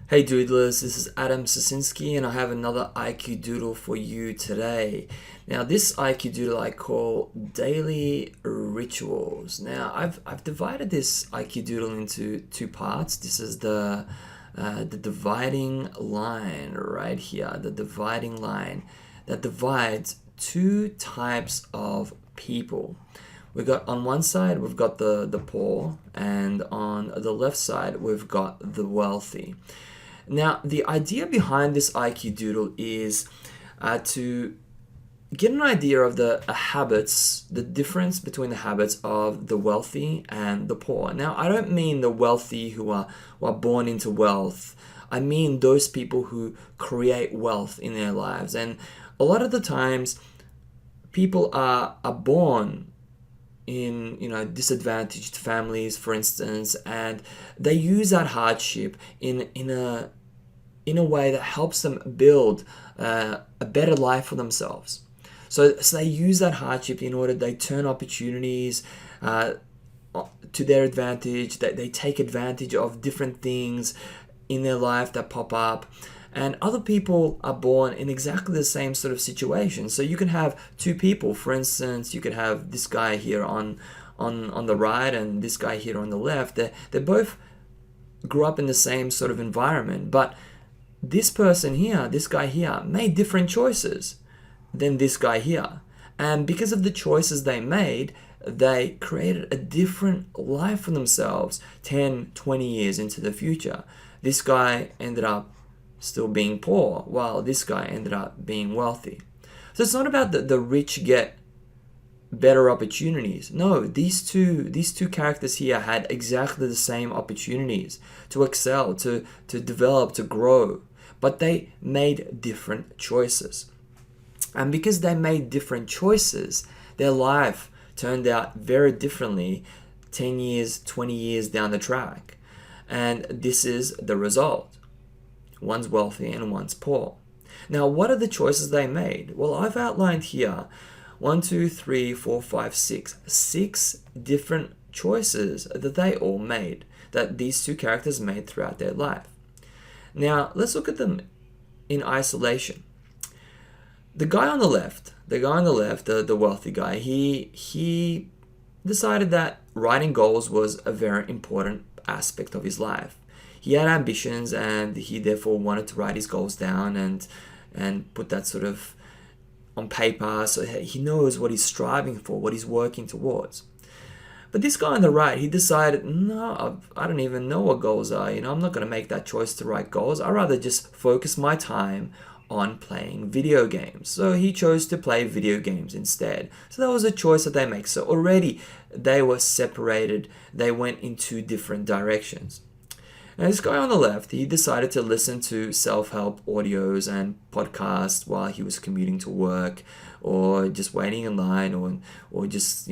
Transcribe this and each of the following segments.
Hey Doodlers, this is Adam Sasinski and I have another IQ Doodle for you today. Now this IQ Doodle I call Daily Rituals. Now I've divided this IQ Doodle into two parts. This is the dividing line right here, the dividing line that divides two types of people. We got on one side we've got the poor, and on the left side we've got the wealthy. Now, the idea behind this IQ Doodle is to get an idea of the habits, the difference between the habits of the wealthy and the poor. Now, I don't mean the wealthy who are born into wealth. I mean those people who create wealth in their lives. And a lot of the times, people are born in disadvantaged families, for instance, and they use that hardship in a way that helps them build a better life for themselves. So they use that hardship in order, they turn opportunities to their advantage, that they take advantage of different things in their life that pop up. And other people are born in exactly the same sort of situation. So you can have two people, for instance, you could have this guy here on the right and this guy here on the left. They both grew up in the same sort of environment, but this person here, this guy here, made different choices than this guy here. And because of the choices they made, they created a different life for themselves 10, 20 years into the future. This guy ended up still being poor, while this guy ended up being wealthy. So it's not about the rich get better opportunities. No, these two characters here had exactly the same opportunities to excel, to develop, to grow, but they made different choices. And because they made different choices, their life turned out very differently 10 years, 20 years down the track. And this is the result. One's wealthy and one's poor. Now, what are the choices they made? Well, I've outlined here 1, 2, 3, 4, 5, 6. 6 different choices that they all made, that these two characters made throughout their life. Now, let's look at them in isolation. The guy on the left, the wealthy guy, he decided that writing goals was a very important aspect of his life. He had ambitions and he therefore wanted to write his goals down and put that sort of on paper so he knows what he's striving for, what he's working towards. But this guy on the right, he decided, no, I don't even know what goals are. I'm not going to make that choice to write goals. I'd rather just focus my time on playing video games. So he chose to play video games instead. So that was a choice that they make. So already they were separated. They went in two different directions. Now, this guy on the left, he decided to listen to self-help audios and podcasts while he was commuting to work, or just waiting in line, or just,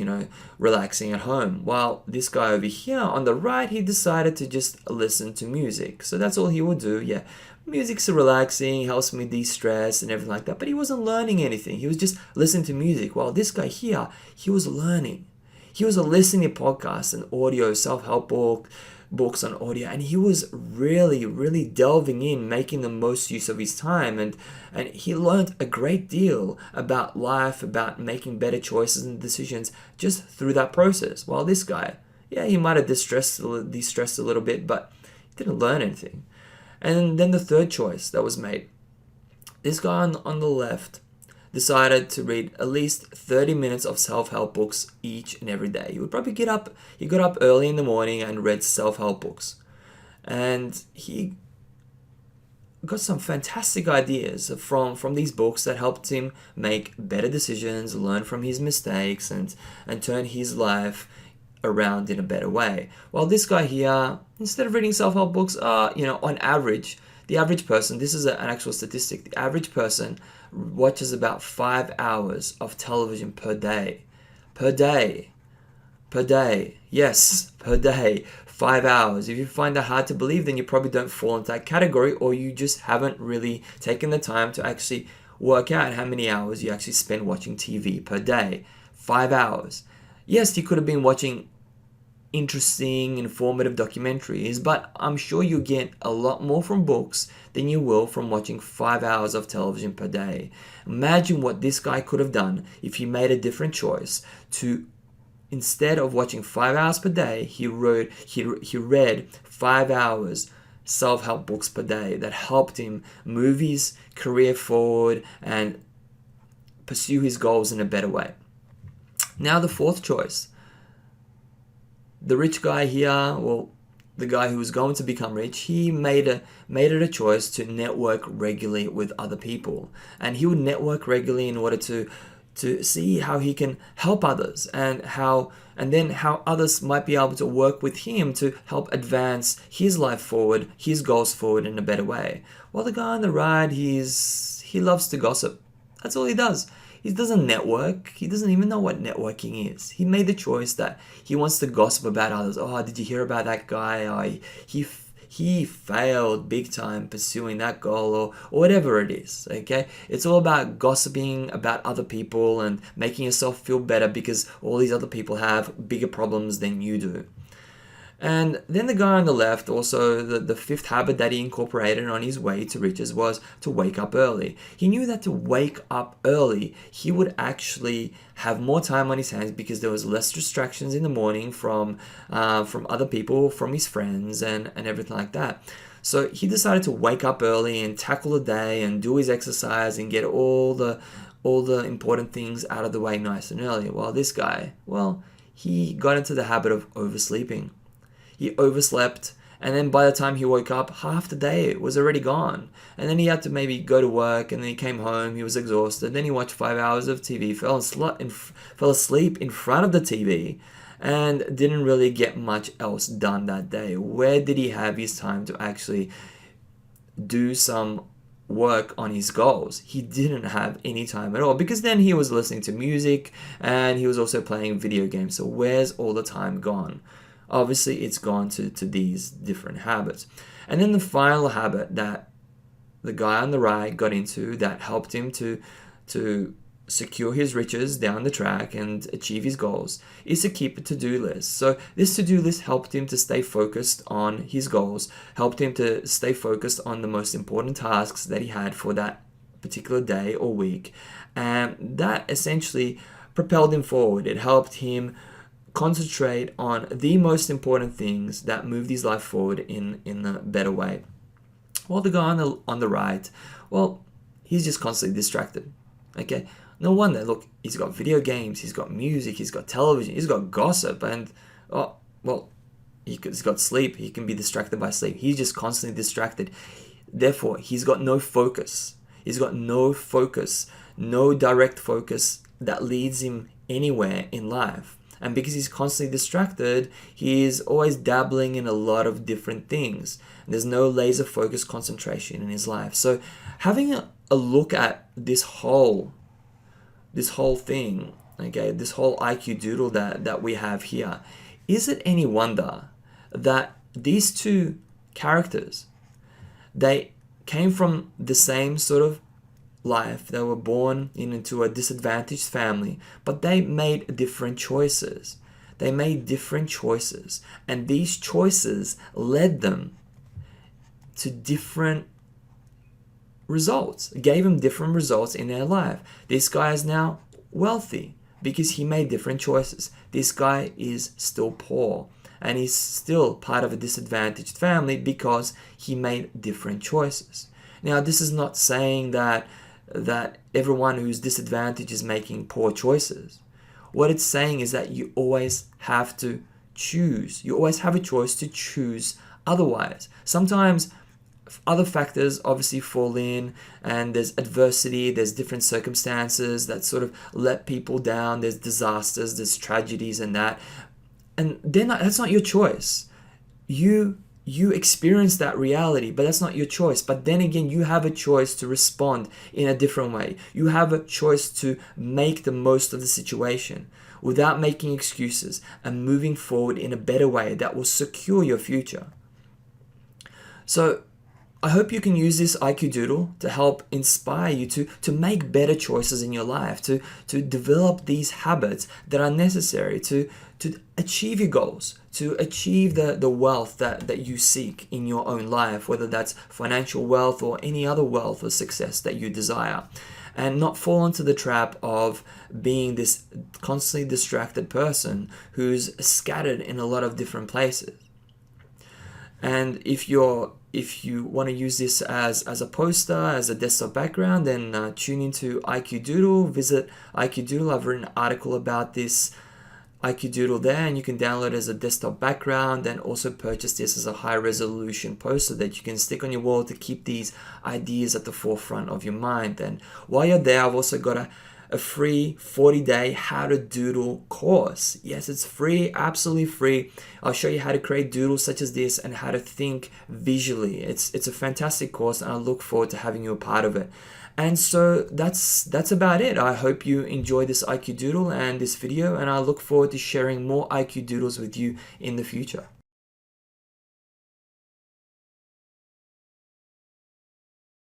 relaxing at home. While this guy over here on the right, he decided to just listen to music. So that's all he would do. Yeah, music's relaxing, helps me de-stress and everything like that. But he wasn't learning anything. He was just listening to music. While this guy here, he was learning. He was listening to podcasts and audio, self-help books on audio, and he was really delving in, making the most use of his time, and he learned a great deal about life, about making better choices and decisions just through that process. While this guy, yeah, he might have de-stressed a little bit, but he didn't learn anything. And then the third choice that was made, this guy on the left decided to read at least 30 minutes of self-help books each and every day. He got up early in the morning and read self-help books. And he got some fantastic ideas from these books that helped him make better decisions, learn from his mistakes, and turn his life around in a better way. While this guy here, instead of reading self-help books, on average, the average person, this is an actual statistic, the average person watches about 5 hours of television per day. Per day. Yes, per day. 5 hours. If you find that hard to believe, then you probably don't fall into that category, or you just haven't really taken the time to actually work out how many hours you actually spend watching TV per day. 5 hours. Yes, you could have been watching interesting, informative documentaries, but I'm sure you'll get a lot more from books than you will from watching 5 hours of television per day. Imagine what this guy could have done if he made a different choice to, instead of watching 5 hours per day, he read 5 hours self-help books per day that helped him move his career forward and pursue his goals in a better way. Now the fourth choice. The rich guy here, well, the guy who was going to become rich, he made it a choice to network regularly with other people. And he would network regularly in order to see how he can help others and then how others might be able to work with him to help advance his life forward, his goals forward in a better way. While the guy on the right, he loves to gossip. That's all he does. He doesn't network. He doesn't even know what networking is. He made the choice that he wants to gossip about others. Oh, did you hear about that guy? Oh, he failed big time pursuing that goal or whatever it is, okay? It's all about gossiping about other people and making yourself feel better because all these other people have bigger problems than you do. And then the guy on the left, also the fifth habit that he incorporated on his way to riches was to wake up early. He knew that to wake up early, he would actually have more time on his hands because there was less distractions in the morning from other people, from his friends and everything like that. So he decided to wake up early and tackle the day and do his exercise and get all the important things out of the way nice and early. While this guy, well, he got into the habit of oversleeping. He overslept, and then by the time he woke up, half the day was already gone. And then he had to maybe go to work, and then he came home, he was exhausted. Then he watched 5 hours of TV, fell asleep in front of the TV, and didn't really get much else done that day. Where did he have his time to actually do some work on his goals? He didn't have any time at all because then he was listening to music and he was also playing video games. So where's all the time gone? Obviously, it's gone to these different habits. And then the final habit that the guy on the right got into that helped him to secure his riches down the track and achieve his goals is to keep a to-do list. So this to-do list helped him to stay focused on his goals, helped him to stay focused on the most important tasks that he had for that particular day or week. And that essentially propelled him forward. It helped him concentrate on the most important things that moved his life forward in a better way. While the guy on the right, well, he's just constantly distracted. Okay, no wonder. Look, he's got video games, he's got music, he's got television, he's got gossip, and he's got sleep. He can be distracted by sleep. He's just constantly distracted. Therefore, he's got no focus. He's got no focus, no direct focus that leads him anywhere in life. And because he's constantly distracted, he's always dabbling in a lot of different things. There's no laser focused concentration in his life. So having a look at this whole thing, okay, this whole IQ doodle that we have here, is it any wonder that these two characters, they came from the same sort of life. They were born into a disadvantaged family, but they made different choices. They made different choices, and these choices led them to different results, gave them different results in their life. This guy is now wealthy because he made different choices. This guy is still poor, and he's still part of a disadvantaged family because he made different choices. Now, this is not saying that everyone who's disadvantaged is making poor choices. What it's saying is that you always have to choose. You always have a choice to choose otherwise. Sometimes other factors obviously fall in, and there's adversity, there's different circumstances that sort of let people down, there's disasters, there's tragedies and that. And that's not your choice. You experience that reality, but that's not your choice. But then again, you have a choice to respond in a different way. You have a choice to make the most of the situation without making excuses and moving forward in a better way that will secure your future. So I hope you can use this IQ Doodle to help inspire you to make better choices in your life, to develop these habits that are necessary to achieve your goals, to achieve the wealth that you seek in your own life, whether that's financial wealth or any other wealth or success that you desire. And not fall into the trap of being this constantly distracted person who's scattered in a lot of different places. And if you want to use this as a poster, as a desktop background, then tune into IQ Doodle, visit IQ Doodle. I've written an article about this IQ Doodle there, and you can download it as a desktop background and also purchase this as a high resolution poster that you can stick on your wall to keep these ideas at the forefront of your mind. And while you're there, I've also got a free 40-day how to doodle course. Yes, it's free, absolutely free. I'll show you how to create doodles such as this and how to think visually. It's a fantastic course, and I look forward to having you a part of it. And so that's about it. I hope you enjoyed this IQ Doodle and this video, and I look forward to sharing more IQ Doodles with you in the future.